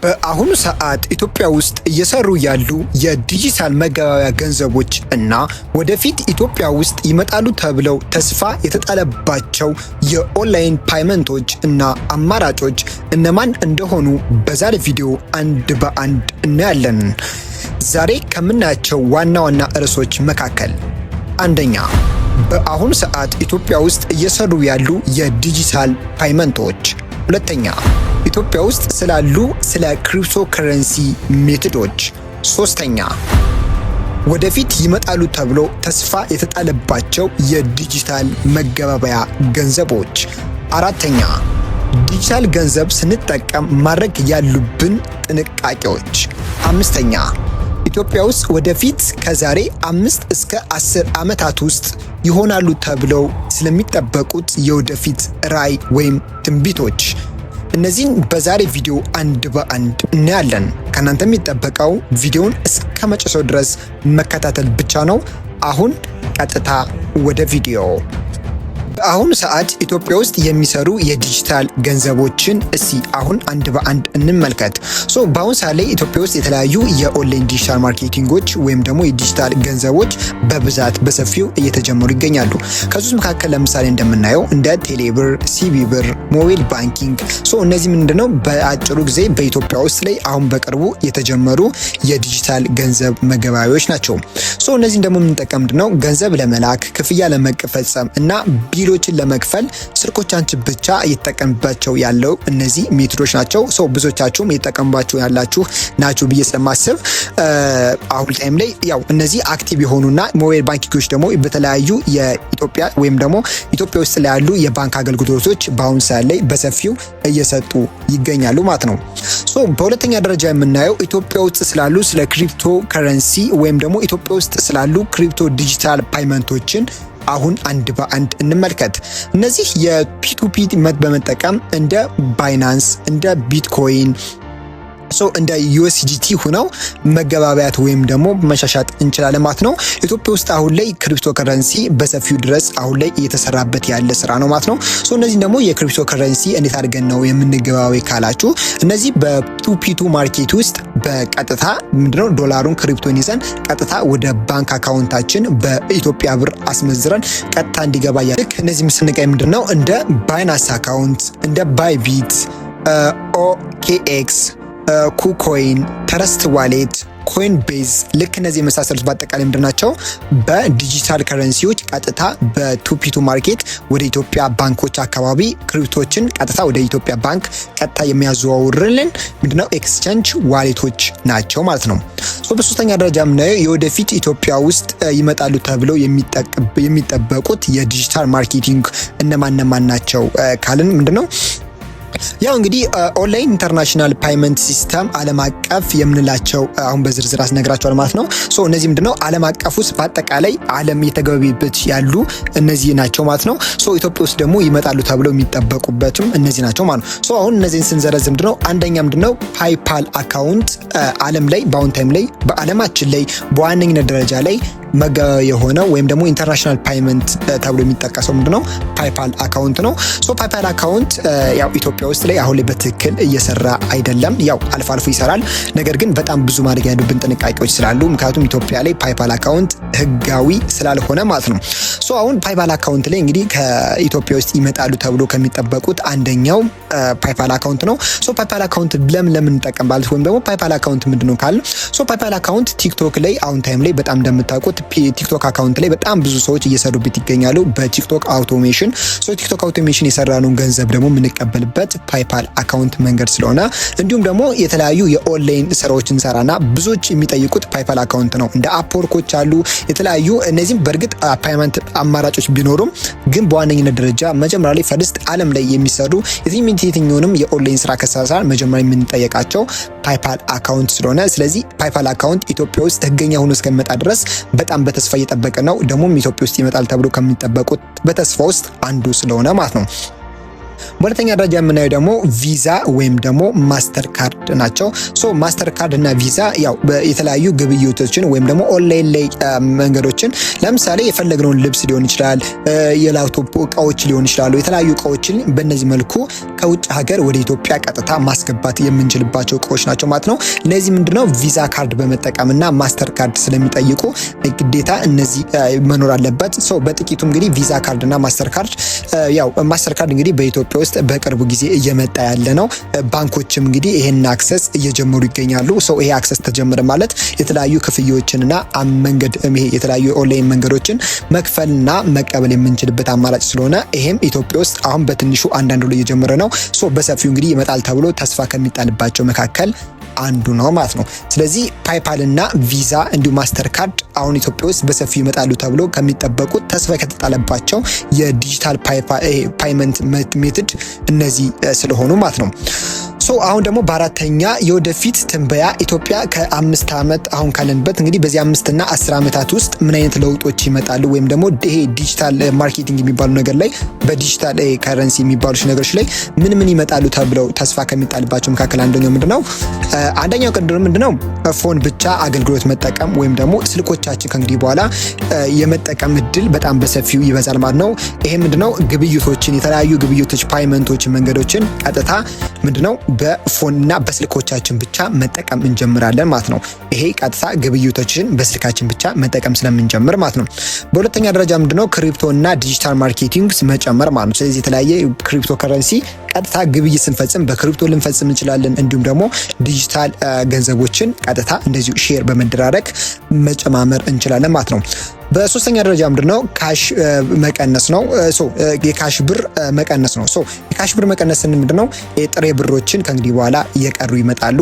በአሁኑ ሰዓት ኢትዮጵያ ውስጥ እየሰሩ ያሉ የዲጂታል መገበያያ ገንዘቦች እና ወደፊት ኢትዮጵያ ውስጥ ይመጣሉ ተብለው ተስፋ የተጣለባቸው የኦንላይን ፔመንቶች እና አማራጮች እነማን እንደሆኑ በዛሬ ቪዲዮ አንድ በአንድ እናያለን። ዛሬ ከምናያቸው ዋና ዋና ርዕሶች መካከል አንደኛ፣ በአሁኑ ሰዓት ኢትዮጵያ ውስጥ እየሰሩ ያሉ የዲጂታል ፔመንቶች። ሁለተኛ፣ ኢትዮጵያ ውስጥ ስላሉ ስለ ክሪፕቶ ከረንሲ ሜቶዶች። ሶስተኛ፣ ወደፊት ይመጣሉ ተብሎ ተስፋ የተጣለባቸው የዲጂታል መገበያያ ገንዘቦች። አራተኛ፣ ዲጂታል ገንዘብ ስንጠቀም ማድረግ ያሉብን ጥንቃቄዎች። አምስተኛ፣ ኢትዮጵያ ውስጥ ወደፊት ከዛሬ 5 እስከ 10 ዓመታት ውስጥ ይሆናሉ ተብለው ስለሚጠበቁት የወደፊት ራዕይ ወይም ትንቢቶች። እነዚህን በዛሬ ቪዲዮ አንድ በአንድ እናያለን። ከእናንተ የሚጠበቀው ቪዲዮውን እስከ መጨረሻው ድረስ መከታተል ብቻ ነው። አሁን ቀጥታ ወደ ቪዲዮ። በአሁኑ ሰዓት ኢትዮጵያ ውስጥ የሚሰሩ የዲጂታል ገንዘቦችን አሁን አንድ በአንድ እንመልከት። በአሁኑ ሰዓት ላይ ኢትዮጵያ ውስጥ የተለያዩ የኦንላይን ዲጂታል ማርኬቲንጎች ወይም ደግሞ የዲጂታል ገንዘቦች በብዛት በሰፊው እየተጀመሩ ይገኛሉ። ከዚህ መካከል ለምሳሌ እንደምናየው እንደ ቴሌብር፣ ሲቢ ብር፣ ሞባይል ባንኪንግ። እነዚህ ምንድነው በአጭሩ ጊዜ በኢትዮጵያ ውስጥ ላይ አሁን በቅርቡ የተጀመሩ የዲጂታል ገንዘብ መገበያዮች ናቸው። እነዚህን ደግሞ የምንጠቀም ምንድነው ገንዘብ ለመላክ፣ ክፍያ ለመፈጸም እና ቢሎችን ለመክፈል ስልኮቻችን ብቻ እየተጠቀምባቸው ያለው እነዚህ ሜቶዶች ናቸው። ብዙዎቻችሁም እየተጠቀምባቸው ያላችሁ ናችሁ ብዬ ስለማስብ አሁን ታይም ላይ ያው እነዚህ አክቲቭ የሆኑና ሞባይል ባንኪንጎች ደግሞ በተለያዩ የኢትዮጵያ ወይም ደግሞ ኢትዮጵያ ውስጥ ላይ ያሉ የባንክ አገልግሎቶች በአሁኑ ሰዓት ላይ በሰፊው እየሰጡ ይገኛሉ ማለት ነው። በሁለተኛ ደረጃ የምናየው ኢትዮጵያ ውስጥ ስላሉ ስለ ክሪፕቶ ከረንሲ ወይም ደግሞ ኢትዮጵያ ውስጥ ስላሉ ክሪፕቶ ዲጂታል ፔመንቶችን አሁን አንድ በአንድ እንመልከት። እነዚህ የፒቱፒ በመጠቀም እንደ ባይናንስ፣ እንደ ቢትኮይን እንደ ዩኤስዲቲ ሆነው መገባበያት ወይም ደግሞ መሻሻጥ እንችላለን ማለት ነው። ኢትዮጵያ ውስጥ አሁን ላይ ክሪፕቶ ከረንሲ በሰፊው ድረስ አሁን ላይ እየተሰራበት ያለ ስራ ነው ማለት ነው። እነዚህ ደግሞ የክሪፕቶ ከረንሲ እንዴት አድርገን ነው የምንገባበው ካላችሁ፣ እነዚህ በቱፒቱ ማርኬት ውስጥ በቀጥታ ምንድነው ዶላሩን ክሪፕቶን ይዘን ቀጥታ ወደ ባንክ አካውንታችን በኢትዮጵያ ብር አስመዝረን ቀጥታ እንዲገባ ልክ እነዚህ ምስልንቀይ ምንድነው እንደ ባይናንስ አካውንት፣ እንደ ባይቢት፣ ኦኬኤክስ፣ ኩኮይን፣ ትረስት ዋሌት፣ ኮይን ቤዝ ልክ እነዚህ የመሳሰሉት በአጠቃላይ ምንድናቸው በዲጂታል ከረንሲዎች ቀጥታ በቱፒቱ ማርኬት ወደ ኢትዮጵያ ባንኮች አካባቢ ክሪፕቶችን ቀጥታ ወደ ኢትዮጵያ ባንክ ቀጥታ የሚያዘዋውርልን ምንድነው ኤክስቼንጅ ዋሌቶች ናቸው ማለት ነው። በሶስተኛ ደረጃ የምናየው የወደፊት ኢትዮጵያ ውስጥ ይመጣሉ ተብለው የሚጠበቁት የዲጂታል ማርኬቲንግ እነማን ናቸው ካልን ምንድነው ያው እንግዲህ ኦንላይን ኢንተርናሽናል ፔመንት ሲስተም ዓለም አቀፍ የምንላቸው አሁን በዝርዝር አስነግራቸዋል ማለት ነው። እነዚህ ምንድነው ዓለም አቀፍ ውስጥ በአጠቃላይ ዓለም የተገበያየበት ያሉ እነዚህ ናቸው ማለት ነው። ኢትዮጵያ ውስጥ ደግሞ ይመጣሉ ተብለው የሚጠበቁበትም እነዚህ ናቸው ማለት ነው። አሁን እነዚህን ስንዘረዝ ምንድነው አንደኛ ምንድነው ፓይፓል አካውንት ዓለም ላይ በአሁን ታይም ላይ በዓለማችን ላይ በዋነኝነት ደረጃ ላይ መገበያያ የሆነው ወይም ደግሞ ኢንተርናሽናል ፔመንት ተብሎ የሚጠቀሰው ምንድነው ፓይፓል አካውንት ነው። ፓይፓል አካውንት ያው ኢትዮጵያ ውስጥ ላይ አሁን ላይ በትክክል እየሰራ አይደለም። ያው አልፎ አልፎ ይሰራል፣ ነገር ግን በጣም ብዙ ማድረግ ያሉብን ጥንቃቄዎች ስላሉ ምክንያቱም ኢትዮጵያ ላይ ፓይፓል አካውንት ህጋዊ ስላልሆነ ማለት ነው። አሁን ፓይፓል አካውንት ላይ እንግዲህ ከኢትዮጵያ ውስጥ ይመጣሉ ተብሎ ከሚጠበቁት አንደኛው ፓይፓል አካውንት ነው። ፓይፓል አካውንት ለምን እንጠቀምባለን ወይም ደግሞ ፓይፓል አካውንት ምንድነው ካል ፓይፓል አካውንት ቲክቶክ ላይ አሁን ታይም ላይ በጣም እንደምታውቁት ቲክቶክ አካውንት ላይ በጣም ብዙ ሰዎች እየሰሩበት ይገኛሉ በቲክቶክ አውቶሜሽን። ቲክቶክ አውቶሜሽን የሰራነውን ገንዘብ ደግሞ የምንቀበልበት ፓይፓል አካውንት መንገድ ስለሆነ እንዲሁም ደግሞ የተለያዩ የኦንላይን ስራዎችን እንሰራና ብዙዎች የሚጠይቁት ፓይፓል አካውንት ነው። እንደ አፕወርኮች አሉ የተለያዩ እነዚህም በእርግጥ ፔመንት አማራጮች ቢኖሩም ግን በዋነኝነት ደረጃ መጀመሪያ ላይ ፈርስት ዓለም ላይ የሚሰሩ የትኛውንም የኦንላይን ስራ ከሰራ መጀመሪያ የምንጠየቃቸው ፓይፓል አካውንት ስለሆነ ስለዚህ ፓይፓል አካውንት ኢትዮጵያ ውስጥ ህገኛ ሆኖ እስከሚመጣ ድረስ በጣም በተስፋ እየጠበቀ ነው። ደግሞም ኢትዮጵያ ውስጥ ይመጣል ተብሎ ከሚጠበቁት በተስፋ ውስጥ አንዱ ስለሆነ ማለት ነው። በሁለተኛ ደረጃ የምናየው ደግሞ ቪዛ ወይም ደግሞ ማስተር ካርድ ናቸው። ማስተር ካርድ እና ቪዛ ያው የተለያዩ ግብይቶችን ወይም ደግሞ ኦንላይን ላይ መንገዶችን ለምሳሌ የፈለግነውን ልብስ ሊሆን ይችላል፣ የላፕቶፕ እቃዎች ሊሆን ይችላሉ። የተለያዩ እቃዎችን በእነዚህ መልኩ ከውጭ ሀገር ወደ ኢትዮጵያ ቀጥታ ማስገባት የምንችልባቸው እቃዎች ናቸው ማለት ነው። እነዚህ ምንድነው ቪዛ ካርድ በመጠቀምና ማስተር ካርድ ስለሚጠይቁ ግዴታ እነዚህ መኖር አለበት። በጥቂቱ እንግዲህ ቪዛ ካርድ እና ማስተር ካርድ ያው ማስተር ካርድ እንግዲህ በኢትዮጵያ ውስጥ በቅርቡ ጊዜ እየመጣ ያለ ነው። ባንኮችም እንግዲህ ይሄን አክሰስ እየጀመሩ ይገኛሉ። ይሄ አክሰስ ተጀመረ ማለት የተለያዩ ክፍያዎችንና መንገድ ይሄ የተለያዩ ኦንላይን መንገዶችን መክፈልና መቀበል የምንችልበት አማራጭ ስለሆነ ይሄም ኢትዮጵያ ውስጥ አሁን በትንሹ አንዳንዱ ላይ እየጀመረ ነው። በሰፊው እንግዲህ ይመጣል ተብሎ ተስፋ ከሚጣልባቸው መካከል አንዱ ነው ማለት ነው። ስለዚህ ፓይፓል እና ቪዛ እንዲሁም ማስተር ካርድ አሁን ኢትዮጵያ ውስጥ በሰፊው ይመጣሉ ተብሎ ከሚጠበቁት ተስፋ ከተጣለባቸው የዲጂታል ፓይመንት ሜትድ እነዚህ ስለሆኑ ማለት ነው። አሁን ደግሞ በአራተኛ የወደፊት ትንበያ ኢትዮጵያ ከ5 ዓመት አሁን ካለንበት እንግዲህ በዚህ 5 እና 10 ዓመታት ውስጥ ምን አይነት ለውጦች ይመጣሉ ወይም ደግሞ ይሄ ዲጂታል ማርኬቲንግ የሚባሉ ነገር ላይ በዲጂታል ከረንሲ የሚባሉ ነገሮች ላይ ምን ይመጣሉ ተብለው ተስፋ ከሚጣልባቸው መካከል አንደኛው ምንድነው? አንደኛው ቅድም ምንድነው ፎን ብቻ አገልግሎት መጠቀም ወይም ደግሞ ስልኮቻችን ከእንግዲህ በኋላ የመጠቀም እድል በጣም በሰፊው ይበዛል ማለት ነው። ይሄ ምንድነው ግብይቶችን የተለያዩ ግብይቶች ፓይመንቶችን መንገዶችን ቀጥታ ምንድነው በፎን እና በስልኮቻችን ብቻ መጠቀም እንጀምራለን ማለት ነው። ይሄ ቀጥታ ግብይቶችን በስልካችን ብቻ መጠቀም ስለምንጀምር ማለት ነው። በሁለተኛ ደረጃ ምንድነው ክሪፕቶ እና ዲጂታል ማርኬቲንግ መጨመር ማለት ነው። ስለዚህ የተለያየ ክሪፕቶ ከረንሲ ቀጥታ ግብይት ስንፈጽም በክሪፕቶ ልንፈጽም እንችላለን። እንዲሁም ደግሞ ዲጂታል ገንዘቦችን ቀጥታ እንደዚሁ ሼር በመደራረግ መጨማመር እንችላለን ማለት ነው። በሶስተኛ ደረጃ ምንድነው ካሽ መቀነስ ነው። የካሽ ብር መቀነስ ነው። የካሽ ብር መቀነስ ምንድነው የጥሬ ብሮችን ከእንግዲህ በኋላ እየቀሩ ይመጣሉ።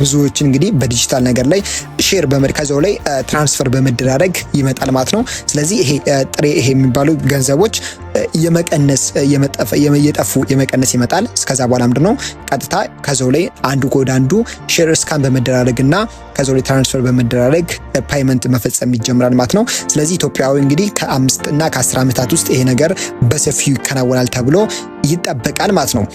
ብዙዎችን እንግዲህ በዲጂታል ነገር ላይ ሼር ከዛው ላይ ትራንስፈር በመደራረግ ይመጣል ማለት ነው። ስለዚህ ይሄ ጥሬ ይሄ የሚባሉ ገንዘቦች እየጠፉ የመቀነስ ይመጣል። እስከዛ በኋላ ምንድነው ቀጥታ ከዛው ላይ አንዱ ወደ አንዱ ሼር ስካን በመደራረግና ከዛው ላይ ትራንስፈር በመደራረግ ፓይመንት መፈጸም ይጀምራል ማለት ነው። ስለዚህ ኢትዮጵያዊ እንግዲህ ከ5 እና ከ10 ዓመታት ውስጥ ይሄ ነገር በሰፊው ይከናወናል ተብሎ ይጠበቃል ማለት ነው።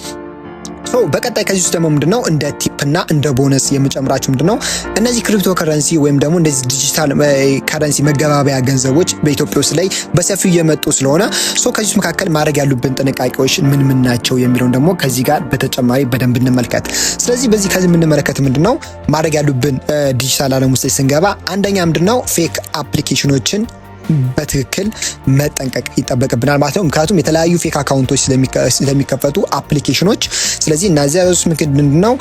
በቀጣይ ከዚህ ውስጥ ደግሞ ምንድነው እንደ ቲፕ እና እንደ ቦነስ የምጨምራችሁ ምንድነው እነዚህ ክሪፕቶ ከረንሲ ወይም ደግሞ እንደዚህ ዲጂታል ከረንሲ መገባበያ ገንዘቦች በኢትዮጵያ ውስጥ ላይ በሰፊው እየመጡ ስለሆነ ከዚህ ውስጥ መካከል ማድረግ ያሉብን ጥንቃቄዎች ምን ናቸው የሚለውን ደግሞ ከዚህ ጋር በተጨማሪ በደንብ እንመልከት። ስለዚህ ከዚህ የምንመለከት ምንድነው ማድረግ ያሉብን ዲጂታል ዓለም ውስጥ ስንገባ አንደኛ ምንድነው ፌክ አፕሊኬሽኖችን በትክክል መጠንቀቅ ይጠበቅብናል ማለት ነው። ምክንያቱም የተለያዩ ፌክ አካውንቶች ስለሚከፈቱ አፕሊኬሽኖች ስለዚህ እነዚያ ምንድነው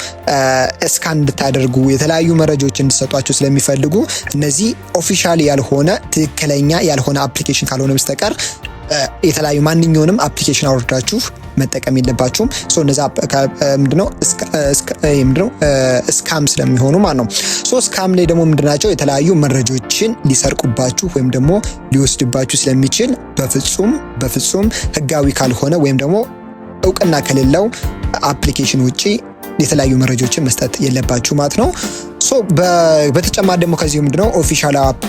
ስካን እንድታደርጉ የተለያዩ መረጃዎች እንድሰጧቸው ስለሚፈልጉ እነዚህ ኦፊሻሊ ያልሆነ ትክክለኛ ያልሆነ አፕሊኬሽን ካልሆነ በስተቀር የተለያዩ ማንኛውንም አፕሊኬሽን አውርዳችሁ መጠቀም የለባችሁም። እነዛ ምንድነው ስካም ስለሚሆኑ ማለት ነው። ስካም ላይ ደግሞ ምንድናቸው የተለያዩ መረጃዎችን ሊሰርቁባችሁ ወይም ደግሞ ሊወስድባችሁ ስለሚችል በፍጹም ህጋዊ ካልሆነ ወይም ደግሞ እውቅና ከሌለው አፕሊኬሽን ውጪ የተለያዩ መረጃዎችን መስጠት የለባችሁ ማለት ነው። በተጨማሪ ደግሞ ከዚህ ምንድነው ኦፊሻል አፕ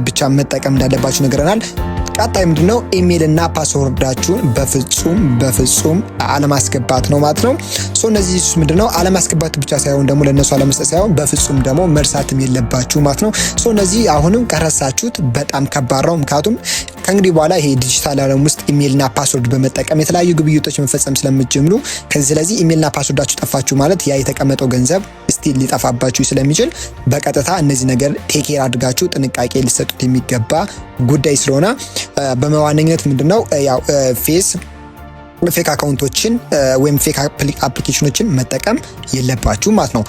ብቻ መጠቀም እንዳለባችሁ ነገርናል። ቀጣይ ምንድነው ኢሜል እና ፓስወርዳችሁን በፍጹም አለማስገባት ነው ማለት ነው። እነዚህ ምንድነው አለማስገባት ብቻ ሳይሆን ደግሞ ለነሱ አለመስጠት ሳይሆን በፍጹም ደግሞ መርሳትም የለባችሁ ማለት ነው። እነዚህ አሁንም ከረሳችሁት በጣም ከባድ ነው። ምክንያቱም ከእንግዲህ በኋላ ይሄ ዲጂታል ዓለም ውስጥ ኢሜልና ፓስወርድ በመጠቀም የተለያዩ ግብይቶች መፈጸም ስለምትጀምሩ ስለዚህ ኢሜልና ፓስወርዳችሁ ጠፋችሁ ማለት ያ የተቀመጠው ገንዘብ ስቲል ሊጠፋባችሁ ስለሚችል በቀጥታ እነዚህ ነገር ቴኬር አድርጋችሁ ጥንቃቄ ሊሰጡት የሚገባ ጉዳይ ስለሆነ በመዋነኝነት ምንድነው ያው ፌክ አካውንቶችን ወይም ፌክ አፕሊኬሽኖችን መጠቀም የለባችሁ ማለት ነው።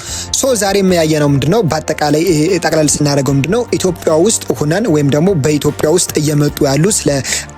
ዛሬ የሚያየነው ምንድነው በአጠቃላይ ጠቅላላ ስናደርገው ምንድነው ኢትዮጵያ ውስጥ ሆነን ወይም ደግሞ በኢትዮጵያ ውስጥ እየመጡ ያሉ ስለ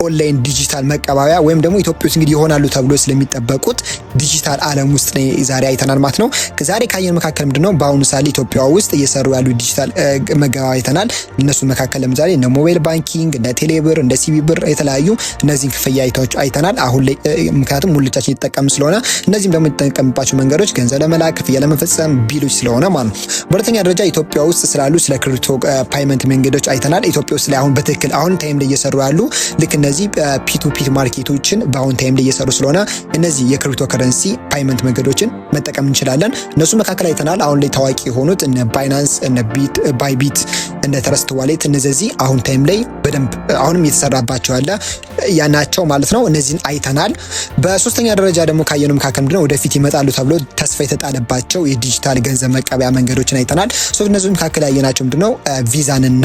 ኦንላይን ዲጂታል መቀባበያ ወይም ደግሞ ኢትዮጵያ ውስጥ እንግዲህ ይሆናሉ ተብሎ ስለሚጠበቁት ዲጂታል ዓለም ውስጥ ዛሬ አይተናል ማለት ነው። ዛሬ ካየን መካከል ምንድነው በአሁኑ ሰዓት ኢትዮጵያ ውስጥ እየሰሩ ያሉ ዲጂታል መገባበያ አይተናል። እነሱ መካከል ለምሳሌ እነ ሞባይል ባንኪንግ፣ እነ ቴሌብር፣ እንደ ሲቢ ብር የተለያዩ እነዚህን ክፍያ አይተናል። አሁን ላይ ምክንያቱም ሙልቻችን እየተጠቀምን ስለሆነ እነዚህም ደግሞ የተጠቀምባቸው መንገዶች ገንዘብ ለመላክ ክፍያ ለመፈጸም ቢሎች ስለሆነ ማለት ነው። በሁለተኛ ደረጃ ኢትዮጵያ ውስጥ ስላሉ ስለ ክሪፕቶ ፓይመንት መንገዶች አይተናል። ኢትዮጵያ ውስጥ ላይ አሁን በትክክል አሁን ታይም ላይ እየሰሩ ያሉ ልክ እነዚህ ፒ2ፒ ማርኬቶችን በአሁን ታይም ላይ እየሰሩ ስለሆነ እነዚህ የክሪፕቶ ከረንሲ ፓይመንት መንገዶችን መጠቀም እንችላለን። እነሱ መካከል አይተናል። አሁን ላይ ታዋቂ የሆኑት እነ ባይናንስ፣ እነ ባይቢት፣ እነ ትረስት ዋሌት እነዚህ አሁን ታይም ላይ በደንብ አሁንም እየተሰራባቸው ያለ ያናቸው ማለት ነው። እነዚህን አይተናል። በሶስተኛ ደረጃ ደግሞ ካየነው መካከል ምንድነው ወደፊት ይመጣሉ ተብሎ ተስፋ የተጣለባቸው የዲጂታል ገንዘብ መቀበያ መንገዶችን አይተናል። እነዚህ መካከል ያየናቸው ምንድነው ቪዛንና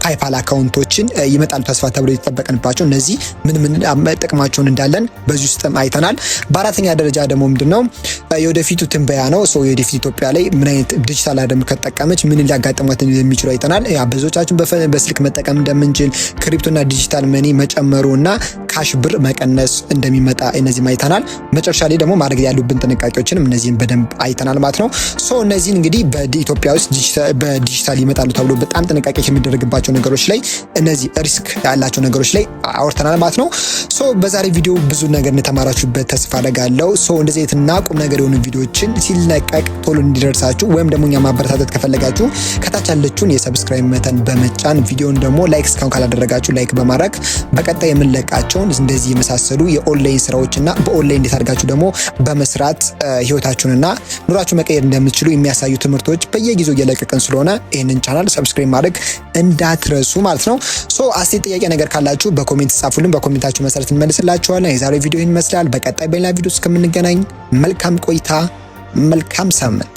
ፓይፓል አካውንቶችን ይመጣሉ ተስፋ ተብሎ የተጠበቀንባቸው እነዚህ ምን ጥቅማቸውን እንዳለን በዚህ ውስጥም አይተናል። በአራተኛ ደረጃ ደግሞ ምንድነው የወደፊቱ ትንበያ ነው። የወደፊት ኢትዮጵያ ላይ ምን አይነት ዲጂታል አደም ከተጠቀመች ምን ሊያጋጥማት እንደሚችሉ አይተናል። ብዙዎቻችን በስልክ መጠቀም እንደምንችል ክሪፕቶና ዲጂታል መኒ መጨመሩና ካሽ ብር መቀነስ እንደሚመጣ እነዚህ አይተናል። መጨረሻ ላይ ደግሞ ማድረግ ያሉብን ጥንቃቄዎችንም እነዚህን በደንብ አይተናል ማለት ነው። እነዚህን እንግዲህ በኢትዮጵያ ውስጥ በዲጂታል ይመጣሉ ተብሎ በጣም ጥንቃቄ የሚደረግባቸው ነገሮች ላይ እነዚህ ሪስክ ያላቸው ነገሮች ላይ አውርተናል ማለት ነው። በዛሬ ቪዲዮ ብዙ ነገር እንደተማራችሁበት ተስፋ አደርጋለሁ። እንደዚህ አይነትና ቁም ነገር የሆኑ ቪዲዮዎችን ሲለቀቅ ቶሎ እንዲደርሳችሁ ወይም ደግሞ እኛ ማበረታታት ከፈለጋችሁ ከታች ያለችውን የሰብስክራይብ በተን በመጫን ቪዲዮውን ደግሞ ላይክ እስካሁን ካላደረጋችሁ ላይክ በማድረግ በቀጣይ የምንለቃቸውን እንደዚህ የመሳሰሉ የኦንላይን ስራዎችና በኦንላይን እንዴት አድርጋችሁ ደግሞ በመስራት ህይወታችሁንና ኑሯችሁን መቀየር እንደምትችሉ የሚያሳዩ ትምህርቶች በየጊዜው እየለቀቅን ስለሆነ ይሄንን ቻናል ሰብስክራይብ ማድረግ እንዳትረሱ ማለት ነው። አስተያየት ጥያቄ ነገር ካላችሁ በኮሜንት ጻፉልን። በኮሜንታችሁ መሰረት እንመልስላችኋለን። የዛሬው ቪዲዮ ይህን ይመስላል። በቀጣይ በሌላ ቪዲዮ እስከምንገናኝ መልካም ቆይታ፣ መልካም ሳምንት።